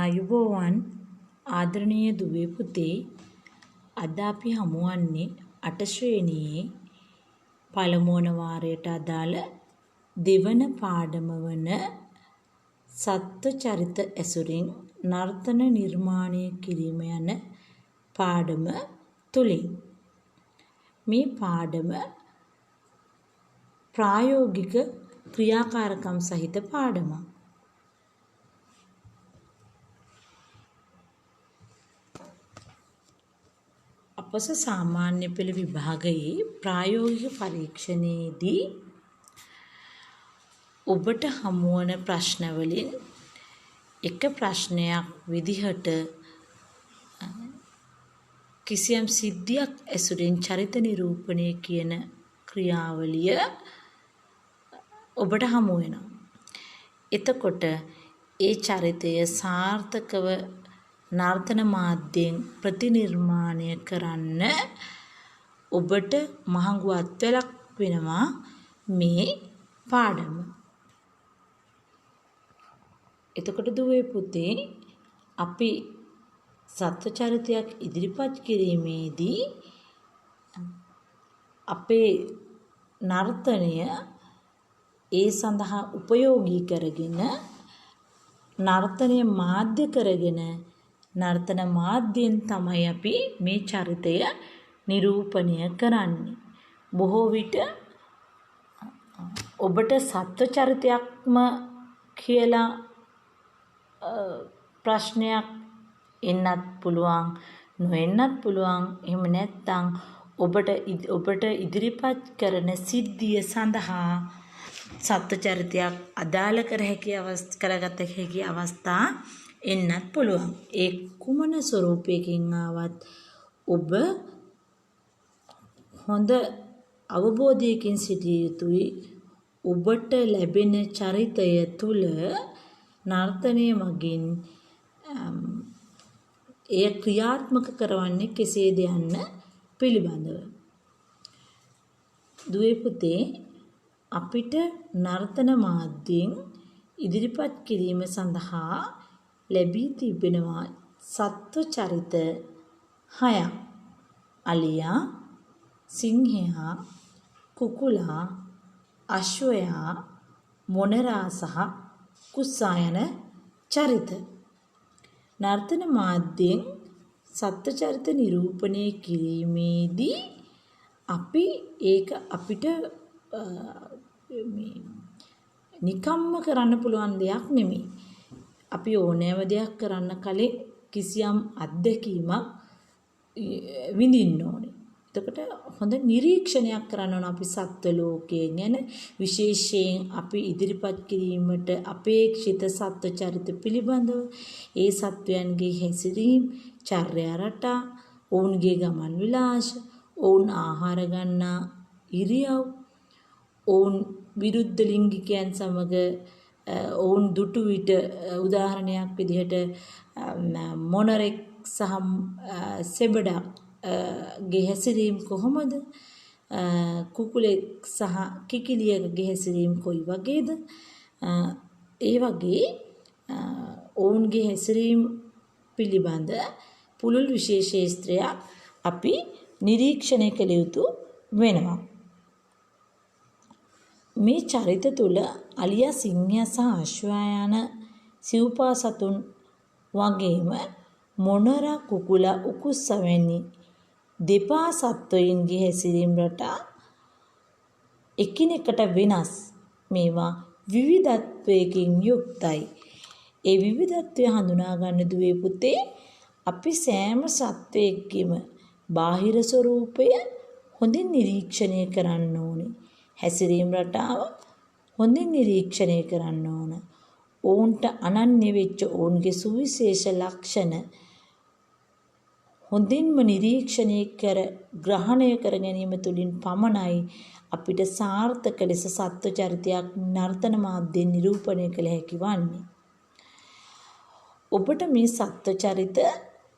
ආයුබෝවන් ආදරණීය දුවේ පුතේ අද අපි හමුවන්නේ 8 ශ්‍රේණියේ පළමුවන වාරයට අදාළ දෙවන පාඩම වන සත්ව චරිත ඇසුරින් නර්තන නිර්මාණය කිරීම යන පාඩම තුලින් මේ පාඩම ප්‍රායෝගික ක්‍රියාකාරකම් සහිත පාඩමක්. අපස සාමාන්‍ය පෙළ විභාගයේ ප්‍රායෝගික පරීක්ෂණයේදී ඔබට හමුවන ප්‍රශ්න වලින් එක ප්‍රශ්නයක් විදිහට කිසියම් සිද්ධියක් ඇසුරින් චරිත නිරූපණය කියන ක්‍රියාවලිය ඔබට හමු වෙනවා. එතකොට ඒ චරිතය සාර්ථකව නර්තන මාධ්‍යයෙන් ප්‍රතිනිර්මාණය කරන්න ඔබට මහඟු අත්වැලක් වෙනවා මේ පාඩම. එතකොට දුවේ පුතේ අපි සත්ව චරිතයක් ඉදිරිපත් කිරීමේදී අපේ නර්තනය ඒ සඳහා උපයෝගී කරගෙන නර්තනය මාධ්‍ය කරගෙන නර්තන මාධ්‍යයෙන් තමයි අපි මේ චරිතය නිරූපණය කරන්නේ. බොහෝ විට ඔබට සත්ව චරිතයක්ම කියලා ප්‍රශ්නයක් එන්නත් පුළුවන්, නොඑන්නත් පුළුවන්. එහෙම නැත්නම් ඔබට ඉදිරිපත් කරන සිද්ධිය සඳහා සත්ව චරිතයක් අදාළ කරගත හැකි අවස්ථා එන්නත් පුළුවන්. ඒ කුමන ස්වරූපයකින් ආවත් ඔබ හොඳ අවබෝධයකින් සිටිය යුතුයි. ඔබට ලැබෙන චරිතය තුල නර්තනය මගින් එය ක්‍රියාත්මක කරවන්නේ කෙසේද යන්න පිළිබඳව. දුවේ පුතේ අපිට නර්තන මාධ්‍යයෙන් ඉදිරිපත් කිරීම සඳහා ලැබී තිබෙනවා සත්ව චරිත 6ක්. අලියා, සිංහයා, කුකුලා, අශ්වයා, මොනරා සහ කුස්සා යන චරිත. නර්තන මාධ්‍යයෙන් සත්ව චරිත නිරූපණය කිරීමේදී අපි ඒක අපිට නිකම්ම කරන්න පුළුවන් දෙයක් නෙමෙයි. අපි ඕනෑම දෙයක් කරන්න කලින් කිසියම් අත්දැකීමක් විඳින්න ඕනේ. එතකොට හොඳ නිරීක්ෂණයක් කරන්න ඕන අපි සත්ව ලෝකයේ ගැන, විශේෂයෙන් අපි ඉදිරිපත් කිරීමට අපේක්ෂිත සත්ව චරිත පිළිබඳව, ඒ සත්වයන්ගේ හැසිරීම්, චර්යා රටා, ඔවුන්ගේ ගමන් විලාස, ඔවුන් ආහාර ගන්නා ඉරියව්, ඔවුන් විරුද්ධ ලිංගිකයන් සමග ඔවුන් දුටු විට උදාහරණයක් විදිහට මොනරෙක් සහ සෙබඩක් ගේ හැසිරීම් කොහොමද, කුකුලෙක් සහ කිකිලියගේ හැසිරීම් කොයි වගේද, ඒ වගේ ඔවුන්ගේ හැසිරීම් පිළිබඳ පුළුල් විශේෂේත්‍රයක් අපි නිරීක්ෂණය කළ යුතු වෙනවා. මේ චරිත තුල අලියා, සිංහයා සහ අශ්වයා යන සිව්පා සතුන් වගේම මොනරා, කුකුලා, උකුස්සා වැනි දෙපා සත්වයින්ගේ හැසිරීම් රටා එකිනෙකට වෙනස්. මේවා විවිධත්වයකින් යුක්තයි. ඒ විවිධත්වය හඳුනා ගන්න දුවේ පුතේ අපි සෑම සත්වයකගේම බාහිර ස්වરૂපය හොඳින් නිරීක්ෂණය කරන්න ඕනේ. හැසිරීම් රටාව හොඳින් නිරීක්ෂණය කරන්න ඕන. ඔවුන්ට අනන්‍ය වෙච්ච ඔවුන්ගේ සුවිශේෂ ලක්ෂණ හොඳින්ම නිරීක්ෂණය කර ග්‍රහණය කර ගැනීම තුළින් පමණයි අපිට සාර්ථක ලෙස සත්ව චරිතයක් නර්තන මාධ්‍යයෙන් නිරූපණය කළ හැකි වන්නේ. ඔබට මේ සත්ව චරිත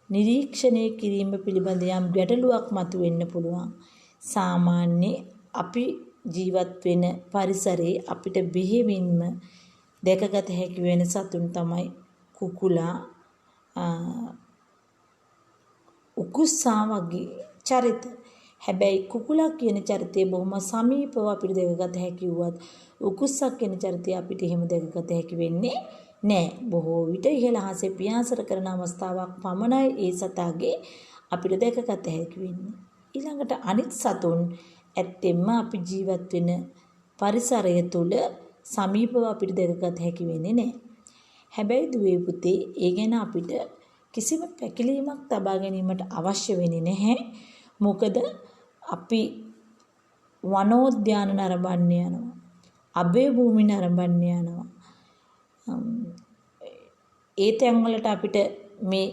නිරීක්ෂණය කිරීම පිළිබඳ යම් ගැටලුවක් මතුවෙන්න පුළුවන්. සාමාන්‍ය අපි ජීවත් වෙන පරිසරයේ අපිට බෙහෙවින්ම දැකගත හැකි වෙන සතුන් තමයි කුකුලා, උකුස්සා වගේ චරිත. හැබැයි කුකුලා කියන චරිතය බොහොම සමීපව අපිට දැකගත හැකි වුවත් උකුස්සා කියන චරිතය අපිට එහෙම දැකගත හැකි වෙන්නේ නෑ. බොහෝ විට ඉහළ අහසේ පියාසර කරන අවස්ථාවක් පමණයි ඒ සතාගේ අපිට දැකගත හැකි වෙන්නේ. ඊළඟට අනිත් සතුන් ඇත්තෙන්ම අපි ජීවත් වෙන පරිසරය තුළ සමීපව අපිට දැකගත හැකි වෙන්නේ නෑ. හැබැයි දුවේ පුතේ ඒ ගැන අපිට කිසිම පැකිලීමක් තබා ගැනීමට අවශ්‍ය වෙන්නේ නැහැ. මොකද අපි වනෝද්‍යාන නරඹන්න යනවා. අභය භූමි නරඹන්න යනවා. ඒ තැන් වලට අපිට මේ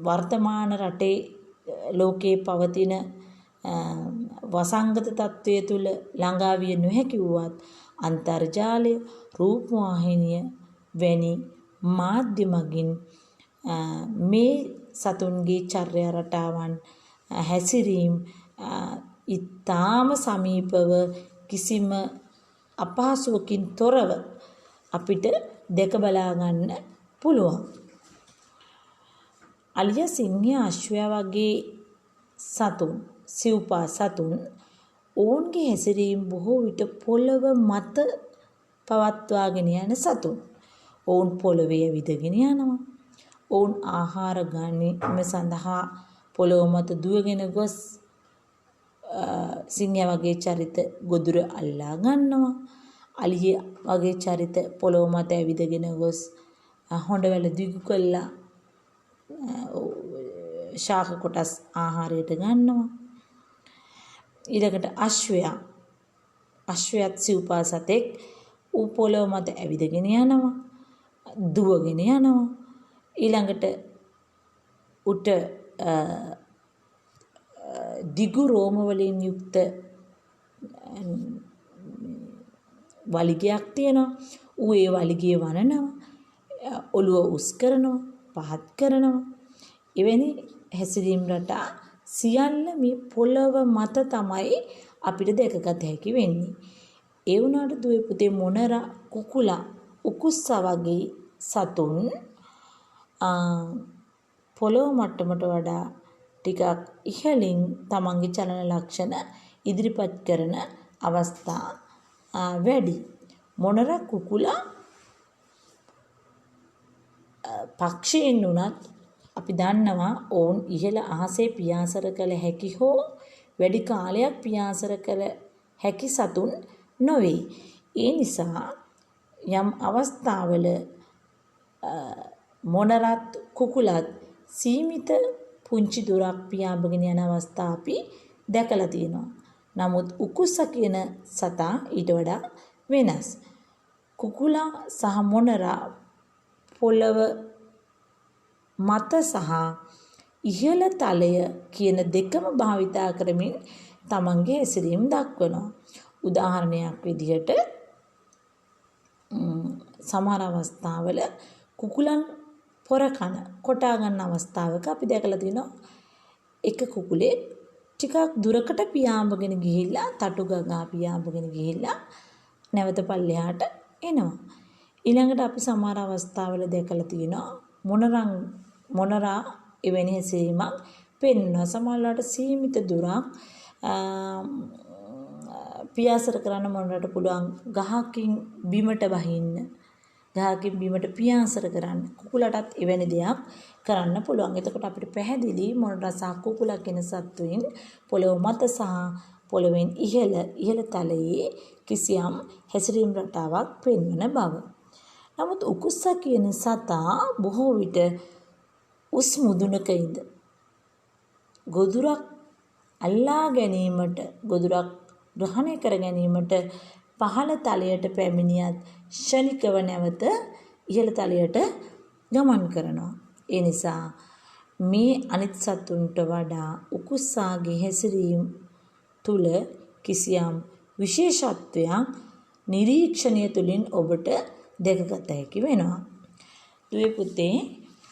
වර්තමාන රටේ ලෝකේ පවතින වසංගත තත්වය තුළ ළඟා විය නොහැකි වුවත් අන්තර්ජාලය, රූපවාහිනිය වැනි මාධ්‍ය මගින් මේ සතුන්ගේ චර්යා රටාවන් හැසිරීම් ඉතාම සමීපව කිසිම අපහසුවකින් තොරව අපිට දැක බලා ගන්න පුළුවන්. අලියා සිංහයා අශ්වයා වගේ සතුන්, සිව්පා සතුන් ඔවුන්ගේ හැසිරීම් බොහෝ විට පොළව මත පවත්වාගෙන යන සතුන්. ඔවුන් පොළවේ ඇවිදගෙන යනවා. ඔවුන් ආහාර ගැනීම සඳහා පොළොව මත දුවගෙන ගොස් සිංහයා වගේ චරිත ගොදුර අල්ලා ගන්නවා. අලියා වගේ චරිත පොළොව මත ඇවිදගෙන ගොස් හොඬවැල දිගු කළා ශාක කොටස් ආහාරයට ගන්නවා. ඊළඟට අශ්වයාත් සිව්පා සතෙක් ඌ පොළොව මත ඇවිදගෙන යනවා, දුවගෙන යනවා. ඊළඟට උට දිගු රෝම වලින් යුක්ත වලිගයක් තියෙනවා. ඌ ඒ වලිගය වනනවා, ඔළුව උස් කරනවා, පහත් කරනවා. එවැනි හැසිරීම් රටා සියල්ල මේ පොළව මත තමයි අපිට දැකගත හැකි වෙන්නේ. ඒ වුණාට දුවේ පුතේ මොනරා, කුකුලා, උකුස්සා වගේ සතුන් පොළොව මට්ටමට වඩා ටිකක් ඉහළින් තමන්ගේ චලන ලක්ෂණ ඉදිරිපත් කරන අවස්ථා වැඩි. මොනරා, කුකුලා පක්ෂීන් උනත් අපි දන්නවා ඔවුන් ඉහළ අහසේ පියාසර කළ හැකි හෝ වැඩි කාලයක් පියාසර කළ හැකි සතුන් නොවේ. ඒ නිසා යම් අවස්ථාවල මොනරත් කුකුලත් සීමිත පුංචි දුරක් පියාඹගෙන යන අවස්ථා අපි දැකලා තියෙනවා. නමුත් උකුස්සා කියන සතා ඊට වඩා වෙනස්. කුකුලා සහ මොනරා පොළව මත සහ ඉහළ තලය කියන දෙකම භාවිතා කරමින් තමන්ගේ හැසිරීම දක්වනවා. උදාහරණයක් විදිහට සමහර අවස්ථාවල කුකුලන් පොර කන කොටා ගන්න අවස්ථාවක අපි දැකලා තිනවා එක කුකුලේ ටිකක් දුරකට පියාඹගෙන ගිහිල්ලා තටු ගගා පියාඹගෙන ගිහිල්ලා නැවත පල්ලෙහාට එනවා. ඊළඟට අපි සමහර අවස්ථාවල දැකලා තිනවා මොනරා එවැනි හැසිරීමක් පෙන්වනවා. සමහරවිට සීමිත දුරක් පියාසර කරන්න මොනරට පුළුවන් ගහකින් බිමට වහින්න, ගහකින් බිමට පියාසර කරන්න. කුකුලටත් එවැනි දෙයක් කරන්න පුළුවන්. එතකොට අපිට පැහැදිලි මොනරා සහ කුකුලා කියන සත්වයින් පොළොව මත සහ පොළොවෙන් ඉහළ තලයේ කිසියම් හැසිරීම් රටාවක් පෙන්වන බව. නමුත් උකුස්සා කියන සතා බොහෝ විට උස් මුදුනක ඉඳ ගොදුරක් අල්ලා ගැනීමට, ගොදුරක් ග්‍රහණය කර ගැනීමට පහළ තලයට පැමිණියත් ශනිකව නැවත ඉහළ තලයට ගමන් කරනවා. ඒ නිසා මේ අනිත් සතුන්ට වඩා උකුස්සාගේ හැසිරීම තුල කිසියම් විශේෂත්වයක් නිරීක්ෂණය තුළින් ඔබට දැකගත හැකි වෙනවා. දුවේ පුතේ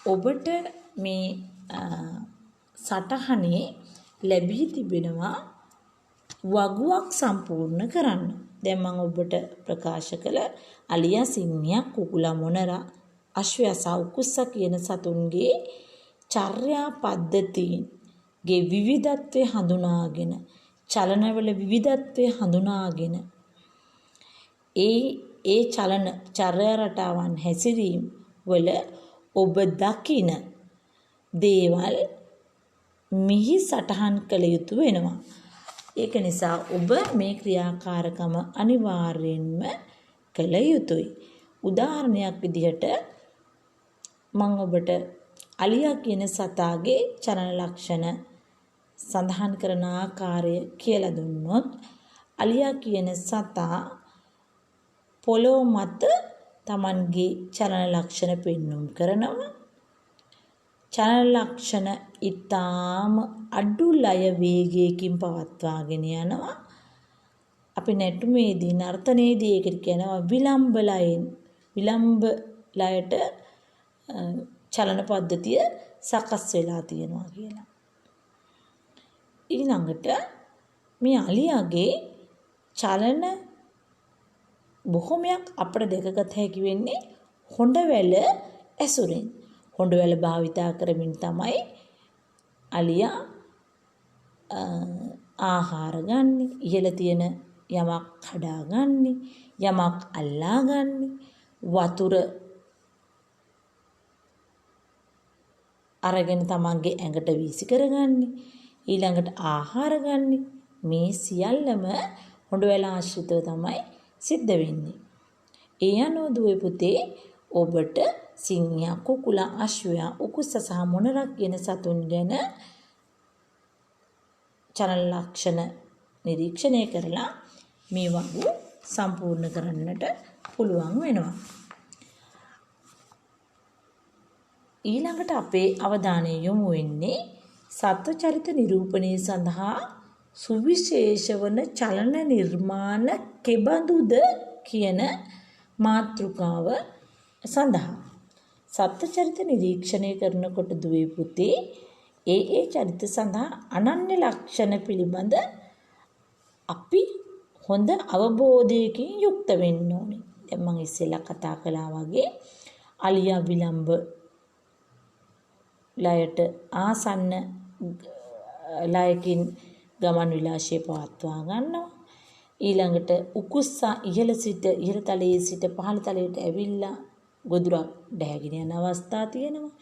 ඔබට මේ සටහනේ ලැබී තිබෙනවා වගුවක් සම්පූර්ණ කරන්න. දැන් මම ඔබට ප්‍රකාශ කළ අලියා, සිංහයා, කුකුලා, මොනරා අශ්වයා සහ උකුස්සා කියන සතුන්ගේ චර්යා පද්ධතීන්ගේ විවිධත්වය හඳුනාගෙන චලනවල විවිධත්වය හඳුනාගෙන ඒ චලන චර්යා රටාවන් හැසිරීම වල ඔබ දකින දේවල් මිහි සටහන් කළ යුතු වෙනවා. ඒක නිසා ඔබ මේ ක්‍රියාකාරකම අනිවාර්යෙන්ම කළ යුතුයි. උදාහරණයක් විදිහට මම ඔබට අලියා කියන සතාගේ චලන ලක්ෂණ සඳහන් කරන ආකාරය කියලා දුන්නොත් අලියා කියන සතා පොළොව මත Tamanගේ චලන ලක්ෂණ පෙන්වුම් කරනවා. චලන ලක්ෂණ ඊටාම අඩු ලය වේගයකින් පවත්වාගෙන යනවා. අපි නැටුමේදී නර්තනයේදී ඒකට කියනවා විලම්බ ලයට චලන පද්ධතිය සකස් වෙලා තියෙනවා කියලා. ඊළඟට මේ අලියාගේ චලන බොහොමයක් අපිට දැකගත හැකි වෙන්නේ හොඬවැල ඇසුරෙන්. හොඬවැල භාවිතා කරමින් තමයි අලියා ආහාර ගන්න, ඉහළ තියෙන යමක් කඩා ගන්න, යමක් අල්ලා ගන්න, වතුර අරගෙන තමන්ගේ ඇඟට වීසි කරගන්නේ, ඊළඟට ආහාර ගන්නේ. මේ සියල්ලම හොඬවැල ආශ්‍රිතව තමයි සිද්ධ වෙන්නේ. ඒ අනුව දුවේ පුතේ ඔබට සිංහයා, කුකුලා, අශ්වයා, උකුස්සා සහ මොනරක් කියන සතුන් ගැන චලන ලක්ෂණ නිරීක්ෂණය කරලා මේ වගේ සම්පූර්ණ කරන්නට පුළුවන් වෙනවා. ඊළඟට අපේ අවධානය යොමු වෙන්නේ සත්ව චරිත නිරූපණය සඳහා සුවිශේෂ වන චලන නිර්මාණ කෙබඳුද කියන මාතෘකාව සඳහා. සත්ව චරිත නිරීක්ෂණය කරනකොට දුවේ පුතේ ඒ චරිත සඳහා අනන්‍ය ලක්ෂණ පිළිබඳ අපි හොඳ අවබෝධයකින් යුක්ත වෙන්න ඕනේ. දැන් මම ඉස්සෙල්ලා කතා කළා වගේ අලියා විලම්බ ලයට ආසන්න ලයකින් ගමන් විලාසය පවත්වා ගන්නවා. ඊළඟට උකුස්සා ඉහළ තලයේ සිට පහළ තලයට ඇවිල්ලා ගොදුරක් ඩැහැගෙන යන අවස්ථා තියෙනවා.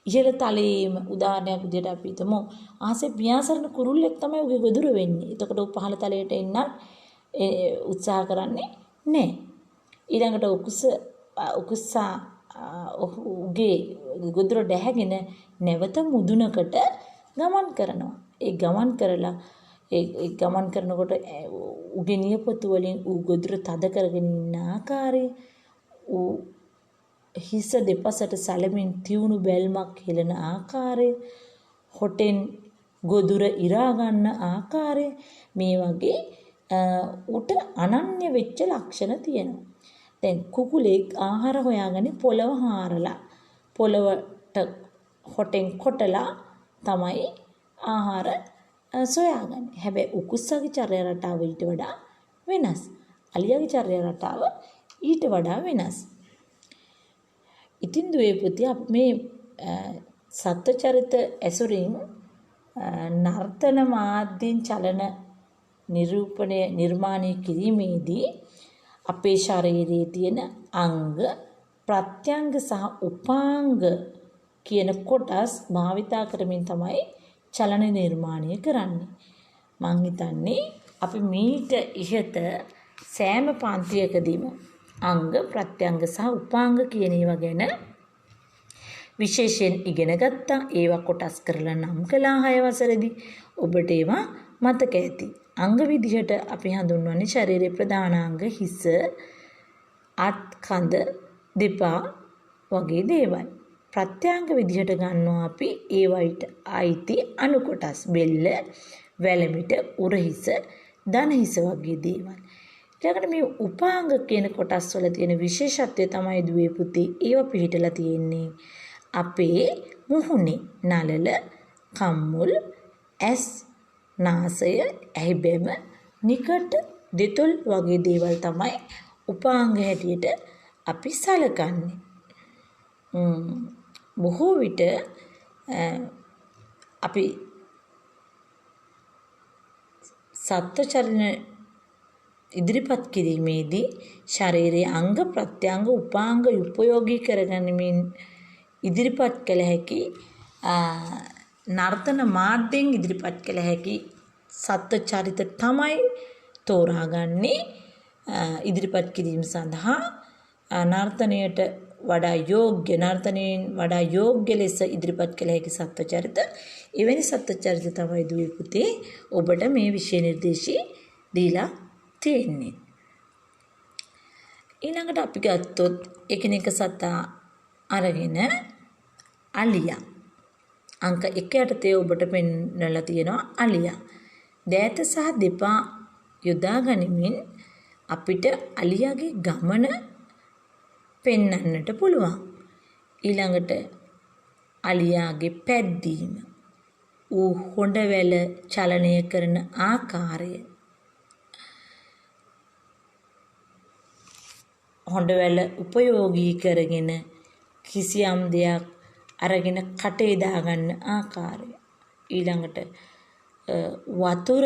ඉහළ තලයේම උදාහරණයක් විදිහට අපි හිතමු ආසේ පියාසරණ කුරුල්ලෙක් තමයි උගේ ගොදුර වෙන්නේ. එතකොට පහළ තලයට එන්න උත්සාහ කරන්නේ නැහැ. ඊළඟට උකුස්සා උගේ ගොදුර ඩැහැගෙන නැවත මුදුනකට ගමන් කරනවා. ඒ ගමන් කරලා ඒ ගමන් කරනකොට උගේ නියපොතු වලින් ගොදුර තද කරගෙන ඉන්න ආකාරය, හිස දෙපසට සැලමින් තියුණු බැල්මක් හෙළන ආකාරය, හොටෙන් ගොදුර ඉරා ගන්න ආකාරය, මේ වගේ උට අනන්‍ය වෙච්ච ලක්ෂණ තියෙනවා. දැන් කුකුලෙක් ආහාර හොයාගන්නේ පොළව හාරලා, පොළවට හොටෙන් කොටලා තමයි ආහාර සොයාගන්නේ. හැබැයි උකුස්සගේ චර්යා රටාව ඊට වඩා වෙනස්. අලියාගේ චර්යා රටාව ඊට වඩා වෙනස්. ඉතින් දුවේ පුතේ අපි මේ සත්ව චරිත ඇසුරින් නර්තන මාධ්‍යෙන් චලන නිර්මාණය කිරීමේදී අපේ ශරීරයේ තියෙන අංග, ප්‍රත්‍යංග සහ උපාංග කියන කොටස් භාවිතා කරමින් තමයි චලන නිර්මාණය කරන්නේ. මං හිතන්නේ අපි මීට ඉහත සෑම පන්තියකදීම අංග, ප්‍රත්‍යංග සහ උපාංග කියන ඒවා ගැන විශේෂයෙන් ඉගෙන ගත්තා. ඒවා කොටස් කරලා නම් කළා 6 වසරේදී. ඔබට ඒවා මතක ඇති. අංග විදිහට අපි හඳුන්වන්නේ ශරීරයේ ප්‍රධානාංග, හිස, අත්, කඳ, දෙපා වගේ දේවල්. ප්‍රත්‍යංග විදිහට ගන්නවා අපි ඒවයිට අයිති අණු කොටස්, බෙල්ල, වැලමිට, උරහිස, දණහිස වගේ දේවල්. ඊළඟට මේ උපාංග කියන කොටස් වල තියෙන විශේෂත්වය තමයි දුවේ පුතේ ඒව පිළිහිටලා තියෙන්නේ අපේ මුහුණේ නළල, කම්මුල්, ඇස්, නාසය, ඇහිබැම, නිකට, දෙතොල් වගේ දේවල් තමයි උපාංග හැටියට අපි සලකන්නේ. බොහෝ විට අපි සත්ව චරණ ඉදිරිපත් කිරීමේදී ශරීරයේ අංග ප්‍රත්‍යංග උපාංග උපයෝගී කරගනිමින් ඉදිරිපත් කළ හැකි නර්තන මාධ්‍යයෙන් ඉදිරිපත් කළ හැකි සත්ව චරිත තමයි තෝරාගන්නේ ඉදිරිපත් කිරීම සඳහා නර්තනයට වඩා යෝග්‍ය නර්තනයෙන් වඩා යෝග්‍ය ලෙස ඉදිරිපත් කළ හැකි සත්ව චරිත එවැනි සත්ව චරිත තමයි දුවේ පුතේ ඔබට මේ විෂය නිර්දේශي දීලා තියෙන්නේ. ඊළඟට අපි ගත්තොත් එකිනෙක සතා අරගෙන අලියා අංක 1 යටතේ ඔබට පෙන්වලා තියෙනවා අලියා. දෑත සහ දෙපා යොදා ගනිමින් අපිට අලියාගේ ගමන පෙන්වන්නට පුළුවන්. ඊළඟට අලියාගේ පැද්දීම, ඌ හොඬවැල චලනය කරන ආකාරය, හොඬවැල උපයෝගී කරගෙන කිසියම් දෙයක් අරගෙන කටේ දාගන්න ආකාරය, ඊළඟට වතුර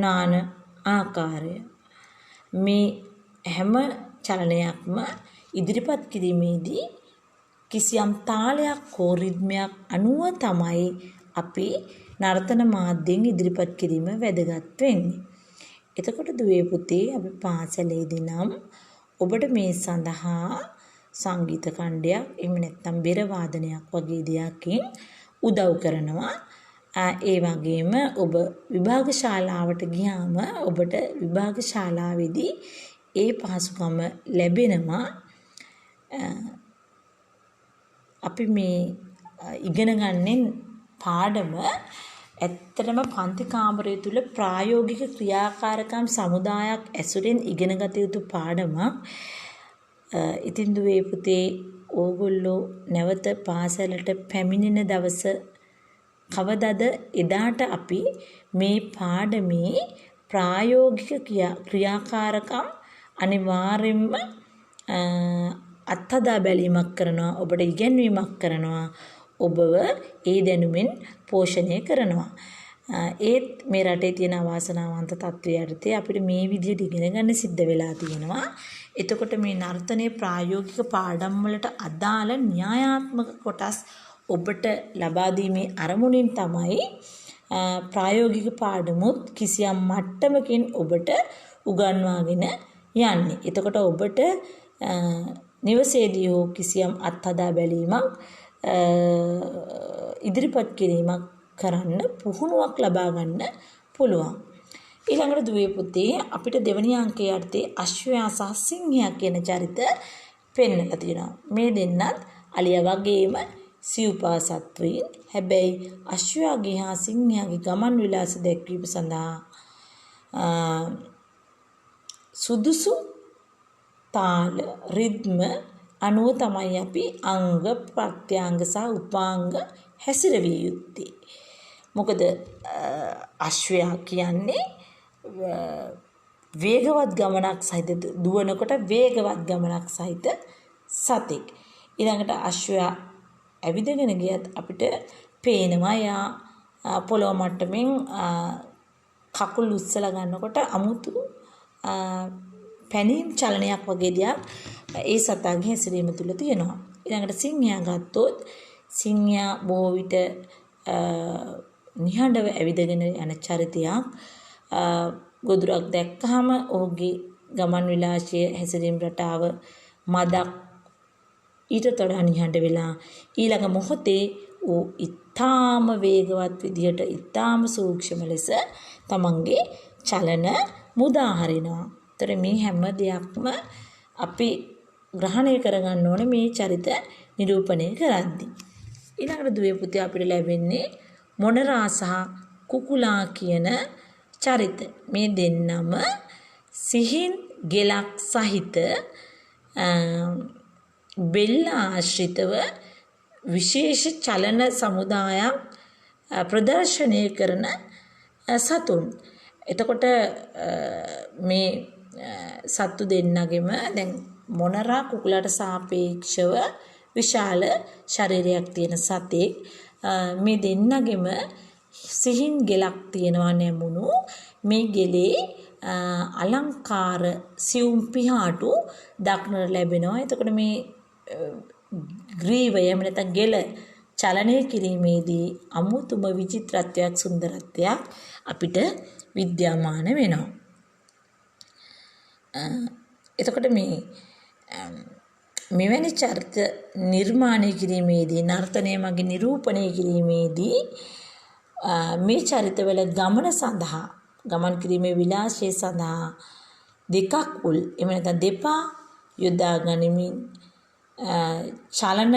නාන ආකාරය, මේ හැම චලනයක්ම ඉදිරිපත් කිරීමේදී කිසියම් තාලයක් හෝ රිද්මයක් අනුව තමයි අපි නර්තන මාධ්‍යයෙන් ඉදිරිපත් කිරීම වැදගත් වෙන්නේ. එතකොට දුවේ පුතේ අපි පාසලේදී නම් ඔබට මේ සඳහා සංගීත ඛණ්ඩයක් එහෙම නැත්නම් බෙර වාදනයක් වගේ දෙයකින් උදව් කරනවා. ඒ වගේම ඔබ විභාග ශාලාවට ගියාම ඔබට විභාග ශාලාවේදී ඒ පහසුකම ලැබෙනවා. අපි මේ ඉගෙන ගන්න පාඩම ඇත්තටම පන්ති කාමරය තුල ප්‍රායෝගික ක්‍රියාකාරකම් සමුදායක් ඇසුරෙන් ඉගෙන ගත යුතු පාඩමක්. ඉතින් දුවේ පුතේ ඕගොල්ලෝ නැවත පාසලට පැමිණෙන දවස කවදද එදාට අපි මේ පාඩමේ ප්‍රායෝගික ක්‍රියාකාරකම් අනිවාර්යෙන්ම අත්හදා බැලීමක් කරනවා, ඔබට ඉගැන්වීමක් කරනවා, ඔබව ඒ දැනුමින් පෝෂණය කරනවා. ඒත් මේ රටේ තියෙන අවාසනාවන්ත තත්ත්වය යටතේ අපිට මේ විදිහට ඉගෙන ගන්න සිද්ධ වෙලා තියෙනවා. එතකොට මේ නර්තනයේ ප්‍රායෝගික පාඩම් වලට අදාළ න්‍යායාත්මක කොටස් ඔබට ලබා දීමේ අරමුණින් තමයි ප්‍රායෝගික පාඩමුත් කිසියම් මට්ටමකින් ඔබට උගන්වාගෙන යන්නේ. එතකොට ඔබට නිවසේදී හෝ කිසියම් අත්හදා බැලීමක් ඉදිරිපත් කිරීමක් කරන්න පුහුණුවක් ලබා ගන්න පුළුවන්. ඊළඟට දුවේ පුතේ අපිට දෙවැනි අංකයේ යටතේ අශ්වයා සහ සිංහයා කියන චරිත පෙන්වලා තියෙනවා. මේ දෙන්නත් අලියා වගේම සිව්පා සත්වයින්. හැබැයි අශ්වයාගේ හා සිංහයාගේ ගමන් විලාස දැක්වීම සඳහා සුදුසු තාල රිද්ම අනුව තමයි අපි අංග ප්‍රත්‍යංග සහ උපාංග හැසිරවිය යුත්තේ. මොකද අශ්වයා කියන්නේ වේගවත් ගමනක් සහිත දුවනකොට වේගවත් ගමනක් සහිත සතෙක්. ඊළඟට අශ්වයා ඇවිදගෙන ගියත් අපිට පේනවා යා පොළොව මට්ටමින් කකුල් උස්සලා ගන්නකොට අමුතු පැනීම් චලනයක් වගේ දෙයක් ඒ සතාගේ හැසිරීම තුළ තියෙනවා. ඊළඟට සිංහයා ගත්තොත් සිංහයා බොහෝ විට නිහඬව ඇවිදගෙන යන චරිතයක්. ගොදුරක් දැක්කහම ඔහුගේ ගමන් විලාසය හැසිරීම රටාව මදක් ඊට වඩා නිහඬ වෙලා ඊළඟ මොහොතේ ඌ ඊටාම වේගවත් විදියට ඊටාම සූක්ෂම ලෙස තමන්ගේ චලන මුදා හරිනවා. ඒතර මේ හැම දෙයක්ම අපි ග්‍රහණය කරගන්න ඕනේ මේ චරිත නිරූපණය කරද්දී. ඊළඟට දුවේ පුතේ අපිට ලැබෙන්නේ මොනරා සහ කුකුලා කියන චරිත. මේ දෙන්නම සිහින් ගෙලක් සහිත බෙල්ල ආශ්‍රිතව විශේෂ චලන සමුදායක් ප්‍රදර්ශනය කරන සතුන්. එතකොට මේ සත්තු දෙන්නගෙම දැන් මොනරා කුකුලට සාපේක්ෂව විශාල ශරීරයක් තියෙන සතෙක්. මේ දෙන්නගෙම සිහින් ගෙලක් තියෙනවා නැමුණු. මේ ගෙලේ අලංකාර සියුම් පිහාටු දක්නට ලැබෙනවා. එතකොට මේ ග්‍රීවය එහෙම නැත්නම් ගෙල චලනය කිරීමේදී අමුතුම විචිත්‍රත්වයක් සුන්දරත්වයක් අපිට විද්‍යාමාන වෙනවා. එතකොට මෙවැනි චරිත නිර්මාණය කිරීමේදී නර්තනය මගින් නිරූපණය කිරීමේදී මේ චරිතවල ගමන සඳහා ගමන් කිරීමේ විලාසය සඳහා දෙකක් උල් එහෙම නැත්නම් දෙපා යොදා ගනිමින් චලන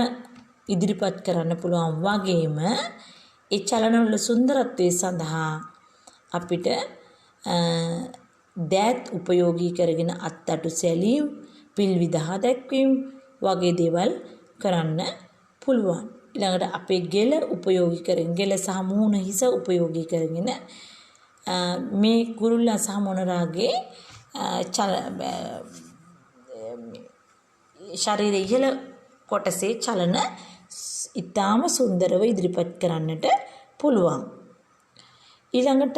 ඉදිරිපත් කරන්න පුළුවන් වගේම ඒ චලනවල සුන්දරත්වය සඳහා අපිට දෑත් උපයෝගී කරගෙන අත්තටු සැලීම් පිල් විදහා දැක්වීම වගේ දේවල් කරන්න පුළුවන්. ඊළඟට අපේ ගෙල උපයෝගී කරගෙන ගෙල සහ මූණ හිස උපයෝගී කරගෙන මේ කුරුල්ලා සහ මොනරාගේ ශරීරයේ ඉහළ කොටසේ චලන ඉතාම සුන්දරව ඉදිරිපත් කරන්නට පුළුවන්. ඊළඟට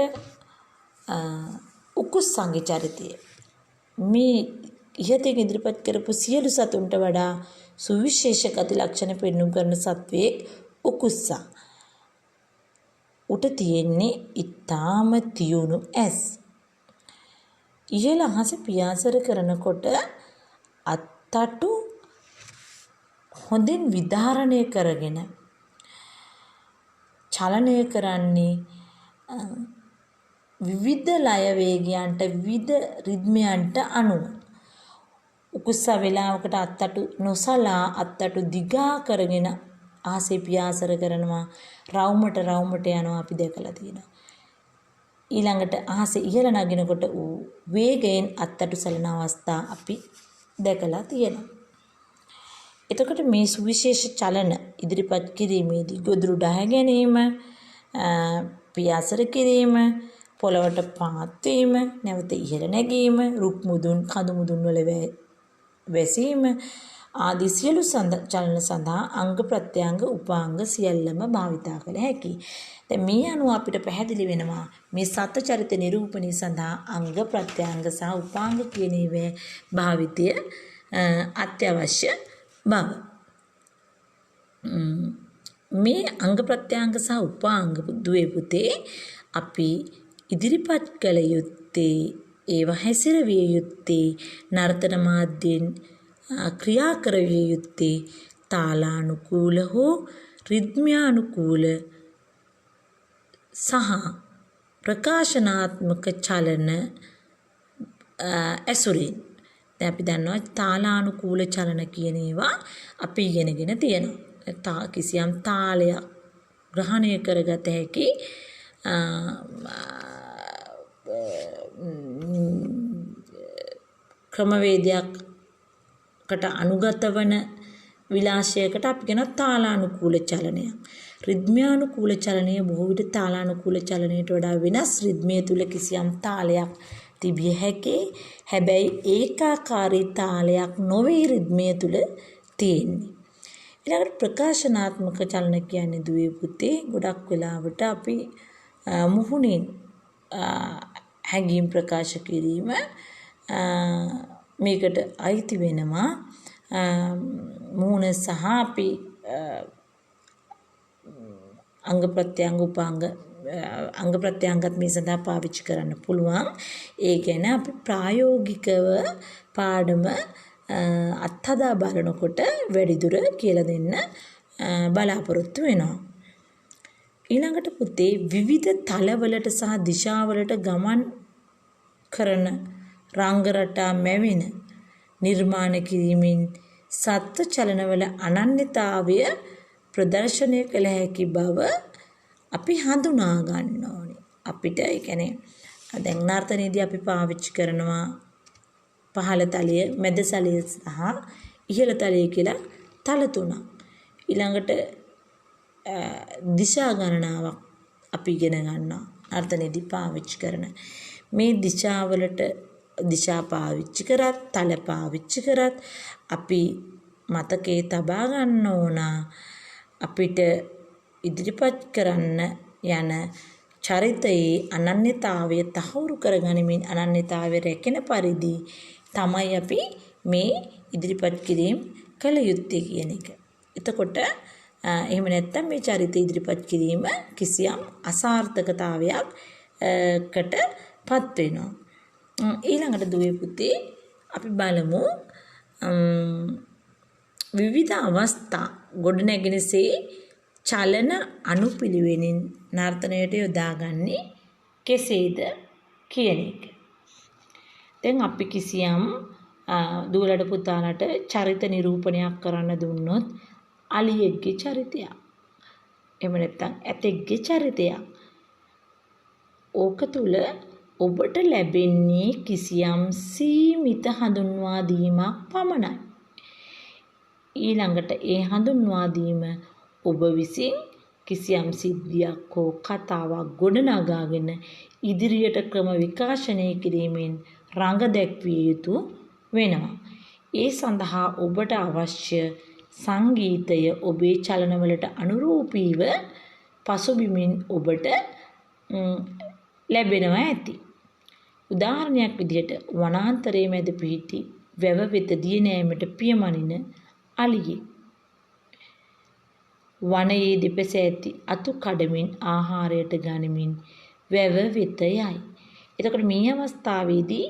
උකුස්සන්ගේ චරිතය. මේ ඉහතින් ඉදිරිපත් කරපු සියලු සතුන්ට වඩා සුවිශේෂ ගති ලක්ෂණ පෙන්වු කරන සත්වයේ උකුස්සා. උට තියෙන්නේ ඉතාම තියුණු ඇස්. ඉහළ අහස පියාසර කරනකොට අත්තටු හොඳින් විධාරණය කරගෙන චලනය කරන්නේ විවිධ ලය වේගයන්ට විවිධ රිද්මයන්ට අනුව. උකුස්සා වෙලාවකට අත්තටු නොසලා අත්තටු දිගා කරගෙන ආසේ පියාසර කරනවා, රවුමට යනවා අපි දැකලා තියෙනවා. ඊළඟට ආසේ ඉහළ නගිනකොට වේගයෙන් අත්තටු සලන අවස්ථා අපි දැකලා තියෙනවා. එතකොට මේ සුවිශේෂ චලන ඉදිරිපත් කිරීමේදී ගොදුරු ඩහ ගැනීම, පියාසර කිරීම, පොළවට පාත් වීම, නැවත ඉහළ නැගීම, රුක් මුදුන් කඳු මුදුන් වල වැසීම ආදී සියලු චලන සඳහා අංග ප්‍රත්‍යංග උපාංග සියල්ලම භාවිතා කළ හැකියි. දැන් මේ අනුව අපිට පැහැදිලි වෙනවා මේ සත්ත්ව චරිත නිරූපණය සඳහා අංග ප්‍රත්‍යංග සහ උපාංග කියන ඒවා භාවිතය අත්‍යවශ්‍ය බව. මේ අංග ප්‍රත්‍යංග සහ උපාංග දුවේ පුතේ අපි ඉදිරිපත් කළ යුත්තේ ඒවා හැසිරවිය යුත්තේ නර්තන මාධ්‍යෙන් ක්‍රියා කරවිය යුත්තේ තාලානුකූල හෝ රිද්මයානුකූල සහ ප්‍රකාශනාත්මක චලන ඇසුරින්. දැන් අපි දන්නවා තාලානුකූල චලන කියන ඒවා අපි ඉගෙනගෙන තියෙනවා. කිසියම් තාලයක් ග්‍රහණය කරගත හැකි ක්‍රමවේදයකට අනුගත වන විලාසයකට අපි කියන තාලානුකූල චලනයක්. රිද්මයානුකූල චලනය බොහෝ විට තාලානුකූල චලනයට වඩා වෙනස් රිද්මය තුල කිසියම් තාලයක් තිබිය හැකි. හැබැයි ඒකාකාරී තාලයක් නොවේ රිද්මය තුල තියෙන්නේ. ඊළඟට ප්‍රකාශනාත්මක චලන කියන්නේ දුවේ පුතේ ගොඩක් වෙලාවට අපි මුහුණින් හැඟීම් ප්‍රකාශ කිරීම මේකට අයිති වෙනවා. මූණ සහ අපි අංග ප්‍රත්‍යංග උපාංග අංග ප්‍රත්‍යංගත් මේ සඳහා පාවිච්චි කරන්න පුළුවන්. ඒ ගැන අපි ප්‍රායෝගිකව පාඩම අත්හදා බලනකොට වැඩිදුර කියලා දෙන්න බලාපොරොත්තු වෙනවා. ඊළඟට පුතේ විවිධ තලවලට සහ දිශාවලට ගමන් කරන රංග රටා මැවෙන නිර්මාණ කිරීමෙන් සත්ත්ව චලනවල අනන්‍යතාවය ප්‍රදර්ශනය කළ හැකි බව අපි හඳුනා ගන්න ඕනේ. අපිට ඒ කියන්නේ දැන් නර්තනයේදී අපි පාවිච්චි කරනවා පහළ තලය, මැද තලය සහ ඉහළ තලය කියලා තල තුනක්. ඊළඟට දිශා ගණනාවක් අපි ඉගෙන ගන්නවා නර්තනයේදී පාවිච්චි කරන. මේ දිශාවලට දිශා පාවිච්චි කරත් තල පාවිච්චි කරත් අපි මතකයේ තබා ගන්න ඕන අපිට ඉදිරිපත් කරන්න යන චරිතයේ අනන්‍යතාවය තහවුරු කරගනිමින් අනන්‍යතාවය රැකෙන පරිදි තමයි අපි මේ ඉදිරිපත් කිරීම කළ යුත්තේ කියන එක. එතකොට එහෙම නැත්නම් මේ චරිතය ඉදිරිපත් කිරීම කිසියම් අසාර්ථකතාවයක් කටපත් වෙනවා. ඊළඟට දුවේ පුතේ අපි බලමු විවිධ අවස්ථා ගොඩනැගෙනසේ චලන අනුපිළිවෙලින් නර්තනයට යොදාගන්නේ කෙසේද කියන එක. දැන් අපි කිසියම් දුවලට පුතාලට චරිත නිරූපණයක් කරන්න දුන්නොත් අලියෙක්ගේ චරිතයක්. එහෙම නැත්නම් ඇතෙක්ගේ චරිතයක්. ඕක තුල ඔබට ලැබෙන්නේ කිසියම් සීමිත හඳුන්වා දීමක් පමණයි. ඊළඟට ඒ හඳුන්වා දීම ඔබ විසින් කිසියම් සිද්ධියක් හෝ කතාවක් ගොඩනගාගෙන ඉදිරියට ක්‍රම විකාශනය කිරීමෙන් රඟ දැක්විය යුතු වෙනවා. ඒ සඳහා ඔබට අවශ්‍ය සංගීතය ඔබේ චලනවලට අනුරූපීව පසුබිමින් ඔබට ලැබෙනවා ඇති. උදාහරණයක් විදිහට වනාන්තරයේ මැද පිහිටි වැව වෙත දිය නෑමට පියමනින අලියෙක්. වනයේ දෙපස ඇති අතු කඩමින් ආහාරයට ගනිමින් වැව වෙත යයි. එතකොට මේ අවස්ථාවේදී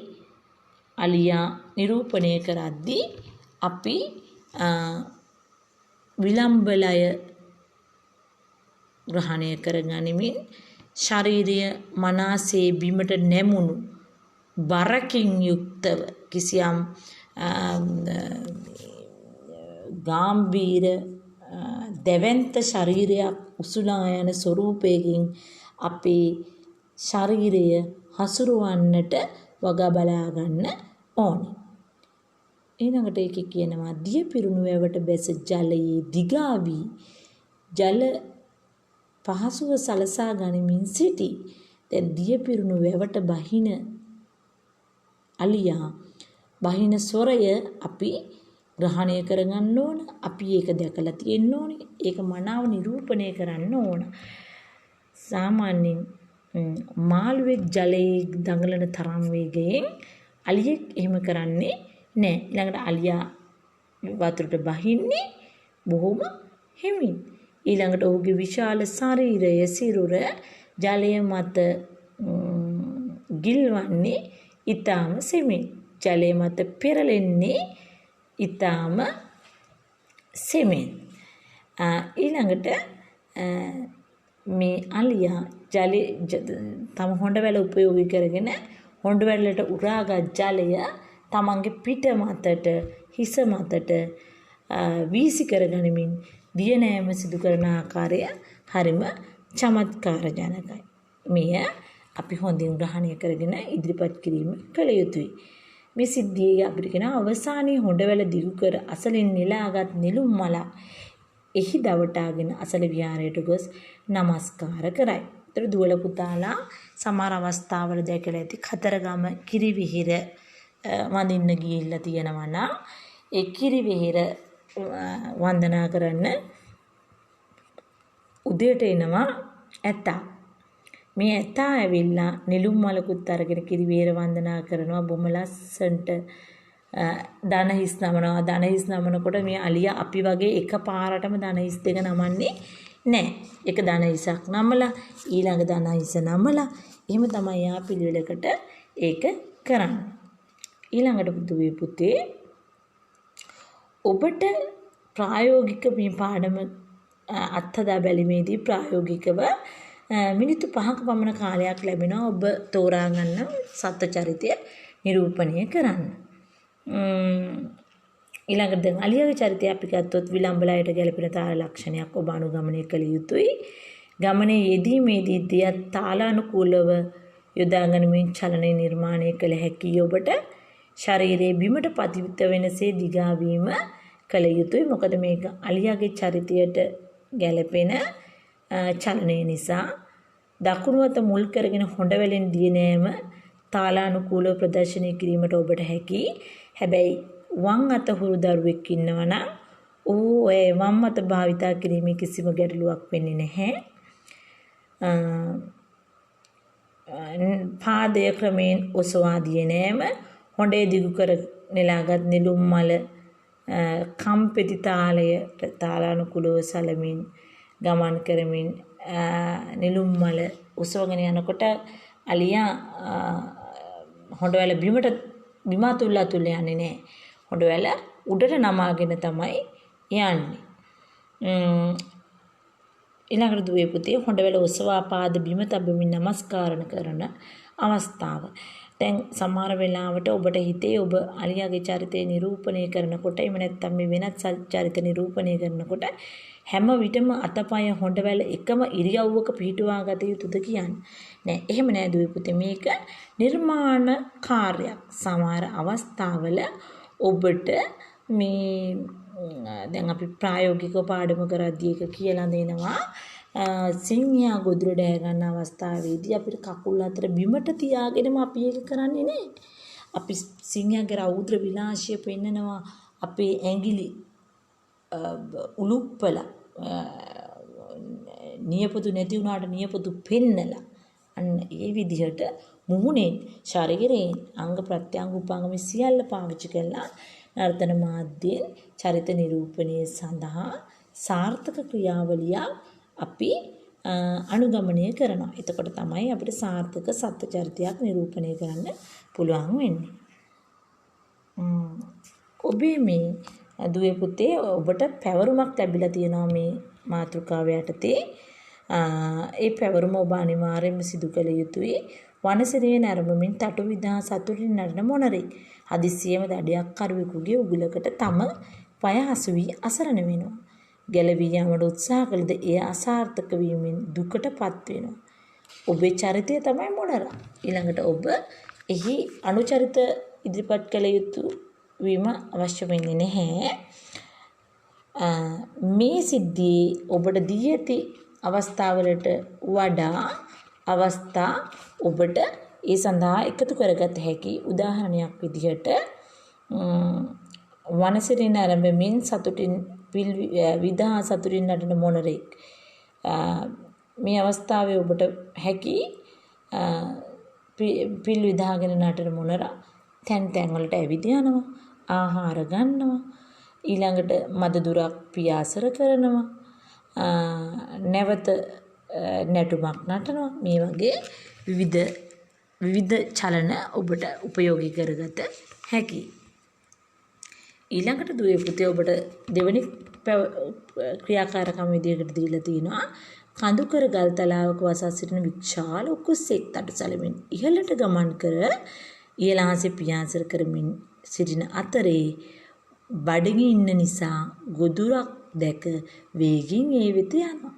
අලියා නිරූපණය කරද්දී අපි විලම්බලය ග්‍රහණය කරගනිමින් ශාරීරිය මනසේ බිමට නැමුණු බරකින් යුක්තව කිසියම් ගාම්භීර දෙවන්ත ශරීරයක් උසුලා යන ස්වරූපයකින් අපේ ශරීරය හසුරවන්නට වගා බලා ගන්න ඕනේ. ඊළඟට ඒකේ කියනවා දිය පිරුණු වැවට බැස ජලයේ දිගාවි ජල පහසුව සලසා ගනිමින් සිටි. දැන් දිය පිරුණු වැවට බහින අලියා බහින ස්වරය අපි ග්‍රහණය කරගන්න ඕන. අපි ඒක දැකලා තියෙන්න ඕනේ. ඒක මනාව නිරූපණය කරන්න ඕන. සාමාන්‍යයෙන් මාළුවෙක් ජලයේ දඟලන තරම් වේගයෙන් අලියෙක් එහෙම කරන්නේ නැහැ. ඊළඟට අලියා වතුරට බහින්නේ බොහොම හිමින්. ඊළඟට ඔහුගේ විශාල ශරීරය සිරුර ජලය මත ගිල්වන්නේ ඊටාම සෙමින්. ජලය මත පෙරලෙන්නේ ඊටාම සෙමින්. ඊළඟට මේ අලියා තම හොඬවැල උපයෝගී කරගෙන හොඬවැලට උරාගත් ජලය තමන්ගේ පිට මතට හිස මතට වීසි කරගනිමින් දිය නෑම සිදු කරන ආකාරය හරිම චමත්කාරජනකයි. මෙය අපි හොඳින් ග්‍රහණය කරගෙන ඉදිරිපත් කිරීම කළ යුතුයි. මේ සිද්ධියේ අපිට කියන අවසානයේ හොඬවැල දිගු කර අසලින් නෙලාගත් නිලුම් මල එහි දවටාගෙන අසල විහාරයට ගොස් নমස්කාර කරයි. ඒතර දුවල පුතාලා සමහර අවස්ථාවල දැකලා ඇති කතරගම කිරිවිහිර වඳින්න ගිහිල්ලා තියෙනවා නම් ඒ කිරිවිහිර වන්දනා කරන්න උදේට එනවා ඇතා. මේ ඇතා ඇවිල්ලා නිලුම් මලකුත් අරගෙන කිරිවිහිර වන්දනා කරනවා. බොම ලස්සන්ට දන හිස් නමනවා. දන හිස් නමනකොට මේ අලියා අපි වගේ එකපාරටම දන හිස් දෙක නමන්නේ නැහැ. එක දන හිසක් නමලා ඊළඟ දන හිස නමලා එහෙම තමයි යා පිළිවෙලකට ඒක කරන්නේ. ඊළඟට දුවේ පුතේ ඔබට ප්‍රායෝගික මේ පාඩම අත්හදා බැලීමේදී ප්‍රායෝගිකව මිනිත්තු 5ක පමණ කාලයක් ලැබෙනවා ඔබ තෝරා ගන්න සත්ත්ව චරිතය නිරූපණය කරන්න. ඊළඟට දැන් අලියාගේ චරිතය අපි ගත්තොත් විලම්බලයට ගැලපෙන තාල ලක්ෂණයක් ඔබ අනුගමනය කළ යුතුයි. ගමනේ යෙදීමේදී දියත් තාලානුකූලව යොදා ගැනීමෙන් චලනය නිර්මාණය කළ හැකි ඔබට ශරීරයේ බිමට පතිත වෙනසේ දිගාවීම කළ යුතුයි. මොකද මේක අලියාගේ චරිතයට ගැලපෙන චලනය නිසා දකුණු අත මුල් කරගෙන හොඬවැලෙන් දිය නෑම තාලානුකූලව ප්‍රදර්ශනය කිරීමට ඔබට හැකි. හැබැයි වම් අත හුරු දරුවෙක් ඉන්නවා නම් ඒ වම් අත භාවිතා කිරීමේ කිසිම ගැටලුවක් වෙන්නේ නැහැ. පාදය ක්‍රමයෙන් ඔසවා දිය නෑම හොඬේ දිගු කර නෙලාගත් නිලුම් මල කම්පෙති තාලයට තාලානුකූලව සලමින් ගමන් කරමින් නිලුම් මල ඔසවගෙන යනකොට අලියා හොඬවැල බිම අතුල්ලා යන්නේ නැහැ. හොඬවැල උඩට නමාගෙන තමයි යන්නේ. ඊළඟට දුවේ පුතේ හොඬවැල ඔසවා පාද බිම තබමින් නමස්කාරණ කරන අවස්ථාව. දැන් සමහර වෙලාවට ඔබට හිතේ ඔබ අලියාගේ චරිතය නිරූපණය කරනකොට එහෙම නැත්නම් මේ වෙනත් චරිත නිරූපණය කරනකොට හැම විටම අතපය හොඬවැල එකම ඉරියව්වක පිහිටුවා ගත යුතුද කියන්නේ. නෑ එහෙම නෑ දුවේ පුතේ මේක නිර්මාණ කාර්යයක්. සමහර අවස්ථාවල ඔබට මේ දැන් අපි ප්‍රායෝගිකව පාඩම කරද්දී එක කියලා දෙනවා සිංහයා ගොදුර ඩෑ ගන්න අවස්ථාවේදී අපිට කකුල් අතර බිමට තියාගෙනම අපි ඒක කරන්නේ නේ. අපි සිංහයාගේ රෞද්‍ර විලාශය පෙන්නනවා අපේ ඇඟිලි උලුප්පල නියපොතු නැති වුණාට නියපොතු පෙන්නලා අන්න ඒ විදිහට මුහුණෙන් ශරීරයෙන් අංග ප්‍රත්‍යංග උපාංගම සියල්ල පාවිච්චි කරලා නර්තන මාධ්‍යයෙන් චරිත නිරූපණය සඳහා සාර්ථක ක්‍රියාවලියක් අපි අනුගමනය කරනවා. එතකොට තමයි අපිට සාර්ථක සත්ත්ව චරිතයක් නිරූපණය කරන්න පුළුවන් වෙන්නේ. ඔබේ මේ දුවේ පුතේ ඔබට පැවරුමක් ලැබිලා තියෙනවා මේ මාතෘකාව යටතේ. ඒ පැවරුම ඔබ අනිවාර්යයෙන්ම සිදු කළ යුතුයි. වනසිරියේ නරඹමින් තටු විදහා සතුටින් නරන මොනරේ හදිස්සියෙම දඩයක් කරුවෙකුගේ උගලකට තම පය හසු වී අසරණ වෙනවා. ගැලවී යාමට උත්සාහ කළද එය අසාර්ථක වීමෙන් දුකටපත් වෙනවා. ඔබේ චරිතය තමයි මොනරා. ඊළඟට ඔබ එහි අනුචරිත ඉදිරිපත් කළ යුතු වීම අවශ්‍ය වෙන්නේ නැහැ. මේ සිද්ධියේ ඔබට දී ඇති අවස්ථාවලට වඩා අවස්ථා ඔබට ඒ සඳහා එකතු කරගත හැකි. උදාහරණයක් විදිහට වනසිරින ආරම්භමින් සතුටින් විදහා සතුටින් නටන මොනරෙක්. මේ අවස්ථාවේ ඔබට හැකි පිල් විදාගෙන නටන මොනරා තැන් තැන් වලට ඇවිද යනවා, ආහාර ගන්නවා, ඊළඟට මද දුරක් පියාසර කරනවා, නැවත නැටුමක් නටනවා. මේ වගේ විවිධ චලන ඔබට උපයෝගී කරගත හැකියි. ඊළඟට දුවේ පුතේ ඔබට දෙවෙනි ක්‍රියාකාරකම් විදිහකට දීලා තිනවා. කඳුකර ගල් තලාවක වසා සිටින විශාල උකුස්සෙක් තටු සැලමින් ඉහළට ගමන් කර ඉහළහසේ පියාසර කරමින් සිටින අතරේ බඩගිනි ඉන්න නිසා ගොදුරක් දැක වේගින් ඒ වෙත යනවා.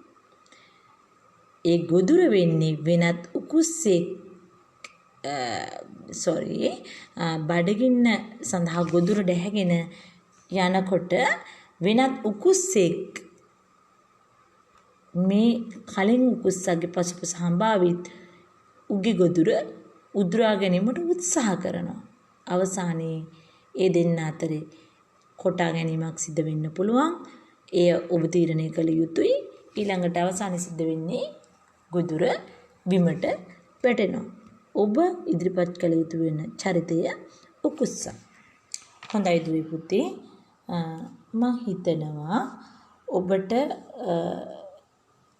ඒ ගොදුර වෙන්නේ වෙනත් උකුස්සෙක් බඩගින්න සඳහා ගොදුර දැහැගෙන යනකොට වෙනත් උකුස්සෙක් මේ කලින් උකුස්සගේ පසුපස හඹාවිත් උගේ ගොදුර උදුරා ගැනීමට උත්සාහ කරනවා. අවසානයේ ඒ දෙන්න අතරේ කොටා ගැනීමක් සිද්ධ වෙන්න පුළුවන්. එය ඔබ තීරණය කළ යුතුයි. ඊළඟට අවසානයේ සිද්ධ වෙන්නේ ගොදුර බිමට වැටෙනවා. ඔබ ඉදිරිපත් කළ යුතු වෙන චරිතය උකුස්ස. හොඳයි දුවේ පුතේ. මම හිතනවා ඔබට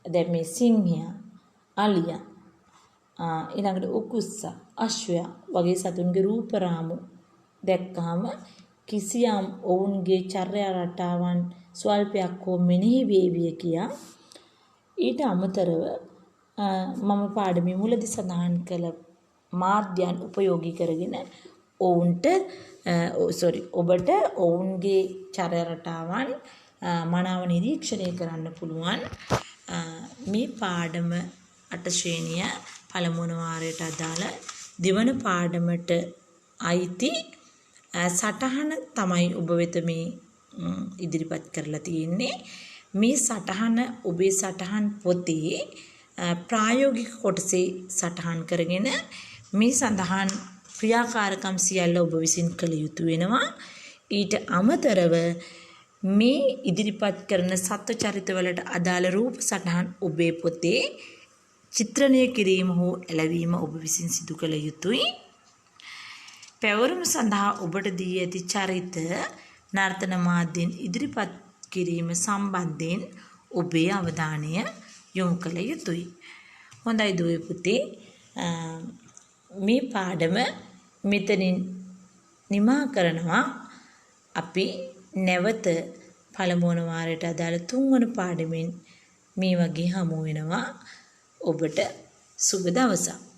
දැන් මේ සිංහයා, අලියා, ඊළඟට උකුස්ස, අශ්වයා වගේ සතුන්ගේ රූප රාමු දැක්කහම කිසියම් ඔවුන්ගේ චර්යා රටාවන් ස්වල්පයක් හෝ මෙනෙහි වේවිය කියා ඊට අමතරව මම පාඩමේ මුලදී සඳහන් කළ මාධ්‍යයන් උපයෝගී කරගෙන ඔබට ඔවුන්ගේ චර්යා රටාවන් මනාව නිරීක්ෂණය කරන්න පුළුවන්. මේ පාඩම 8 ශ්‍රේණිය පළමුවන වාරයට අදාළ දෙවන පාඩමට අයිති සටහන තමයි ඔබ වෙත මේ ඉදිරිපත් කරලා තියෙන්නේ. මේ සටහන ඔබේ සටහන් පොතේ ප්‍රායෝගික කොටසේ සටහන් කරගෙන මේ සඳහන් ක්‍රියාකාරකම් සියල්ල ඔබ විසින් කළ යුතු වෙනවා. ඊට අමතරව මේ ඉදිරිපත් කරන සත්ව චරිතවලට අදාළ රූප සටහන් ඔබේ පොතේ චිත්‍රණය කිරීම හෝ එළවීම ඔබ විසින් සිදු කළ යුතුයි. පැවරුම සඳහා ඔබට දී ඇති චරිත නර්තන මාධ්‍යෙන් ඉදිරිපත් කිරීම සම්බන්ධයෙන් ඔබේ අවධානය යොමු කළ යුතුයි. හොඳයි දුවේ පුතේ, මේ පාඩම මෙතනින් නිමා කරනවා. අපි නැවත පළමුවන වාරයට අදාළ 3 වන පාඩමෙන් මේ වගේ හමු වෙනවා. ඔබට සුබ දවසක්.